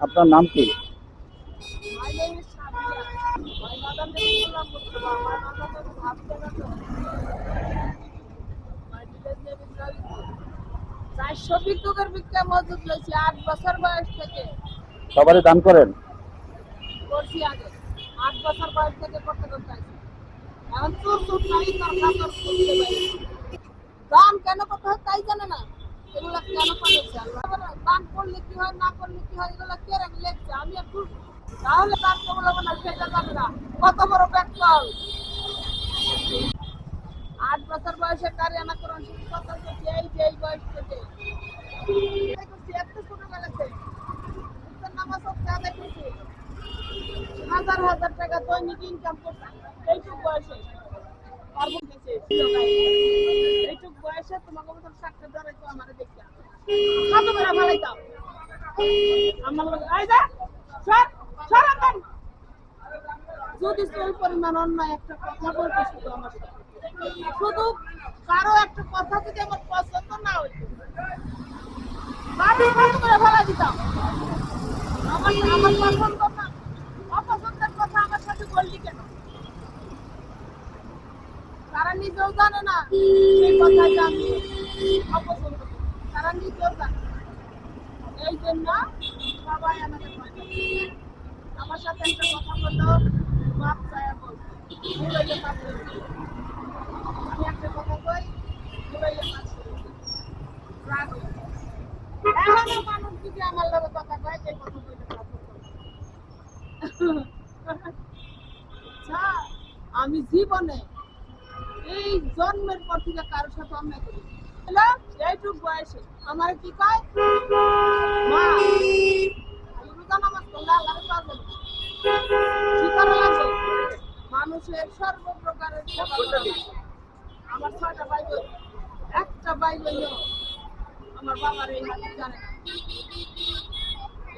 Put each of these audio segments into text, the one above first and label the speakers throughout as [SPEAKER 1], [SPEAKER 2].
[SPEAKER 1] আপনার নাম কি?
[SPEAKER 2] My name is Shabia. My mother name is Mustafa. My mother name is Hafsa. My village name is Lalitpur. 400 বিঘার বিঘা মজুদ লইছি 8 বছর বয়স থেকে।
[SPEAKER 1] সবারই দান করেন?
[SPEAKER 2] করছি আগে 8 বছর বয়স থেকে করতে করতে আছি। এখন চোর নাই তরকা তর করতে পারি। দান কেন করতে হয় তাই জানে না। এগুলা কেন করেছে আল্লাহ? দান করলে কি হয় না করলে কি হয় এগুলা কে লেখছে আমি একটু তাহলে দান করবো না সেটা জানে না। কত বড় পেট্রোল 8 বছর বয়সে কারে আনা করুন শুরু করতে করছি এই যে এই বয়স থেকে এত ছোটবেলাতে নামাজ আদায় করছি হাজার হাজার টাকা দৈনিক ইনকাম করছি এইটুক বয়সে এইটুক বয়সে তোমাকে মতো চাকরি ধরাই তো আমার দেখতে কত বেড়া ভালাইতাম আমার লোক এই যা সর সর আনবেন যদি সেই পরিমাণ অন্যায় একটা কথা বলতে শুধু আমার শুধু কারো একটা কথা যদি আমার পছন্দ না হইতো বাড়ি বন্ধ করে ফেলা দিতাম আমার আমার পছন্দ না অপছন্দের কথা আমার সাথে বললি কেন তারা নিজেও জানে না সেই কথাটা আমি অপছন্দ করি তারা নিজেও জানে এই জন্য সবাই আমাকে ভয় করে আমার সাথে একটা কথা বললো বাপ চায়া বল আমি একটা কথা কই রাগ এখনো মানুষ যদি আমার লগে কথা কয় সেই কথা বলতে আচ্ছা আমি জীবনে এই জন্মের পর থেকে কারোর সাথে অন্যায় করি এইটুক বয়সে আমার কি কয় মা রোজা নামাজ পড়লে আল্লাহর পাবেন কি করা লাগবে মানুষের সর্বপ্রকারের সেবা করা লাগে আমার 6টা ভাই বোন একটা ভাই বোন আমার বাবার এই হাতে জানে না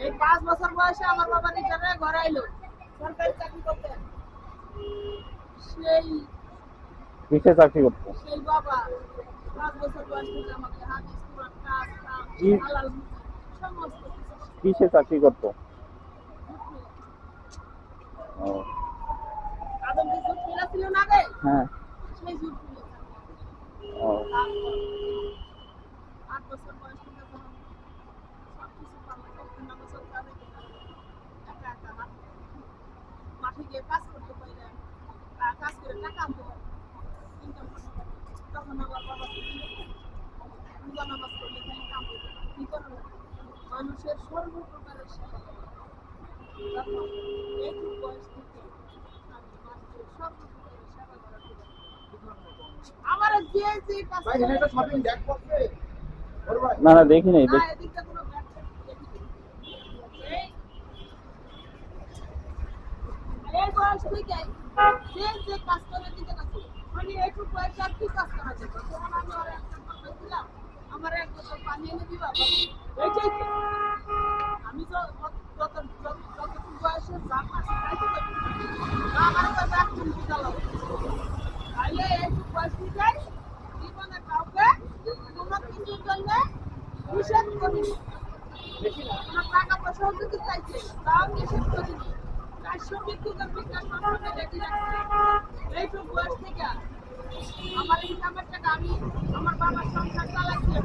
[SPEAKER 2] এই 5 বছর বয়সে আমার বাবা রিটায়ারে ঘরে আইলো সরকারি চাকরি করতে সেই
[SPEAKER 1] কিসে চাকরি করতো?
[SPEAKER 2] সেই বাবা 5 বছর বয়স থেকে আমাকে হাদিস কুরআন কাজ হালাল সমস্ত
[SPEAKER 1] কিসে চাকরি করতো? ও
[SPEAKER 2] আদম যে জুট মিলা ছিল না রে
[SPEAKER 1] হ্যাঁ
[SPEAKER 2] সেই জুট মিলা
[SPEAKER 1] ও
[SPEAKER 2] 8 বছর বয়স থেকে তখন সবকিছু পারলাম নামাজ পড়তে একা একা মাঠে গিয়ে কাজ করতে পারলাম কাজ করে টাকা আনতে ইনকাম করতে পারলাম তখন আমার বাবা রোজা নামাজ পড়লে খালি কাম করতে কি করবো মানুষের সর্বপ্রকারের সেবা তখন এইটুকু বয়স থেকে আমি মানুষের সর্বপ্রকারের সেবা করার আমার যে যে কাজ
[SPEAKER 1] না না দেখি নাই
[SPEAKER 2] না এদিকটা কোনো ব্যবসা এই বয়স থেকে যে কাজ করে দিতে কাছে মানে একটু বয়স আর কি কাজ করা যাবে তখন আমি আর একটা কথা দিলাম আমার এক বছর পানি এনে দিবা এইটাই তো আমি যতটুকু বয়সে যা কাজ খাইতে পারি আমার কাছে একটা চালাবো তাইলে একটু বয়স থেকে জীবনে কাউকে কোনো কিছুর জন্য নিষেধ করিনি কোনো টাকা পয়সাও যদি চাইছে তাও নিষেধ করিনি 400 বিদ্যুতের বিজ্ঞান সম্পর্কে রেখে রাখছে এইটুকু বয়স থেকে আমার ইনকামের টাকা আমি আমার বাবার সংসার চালাচ্ছি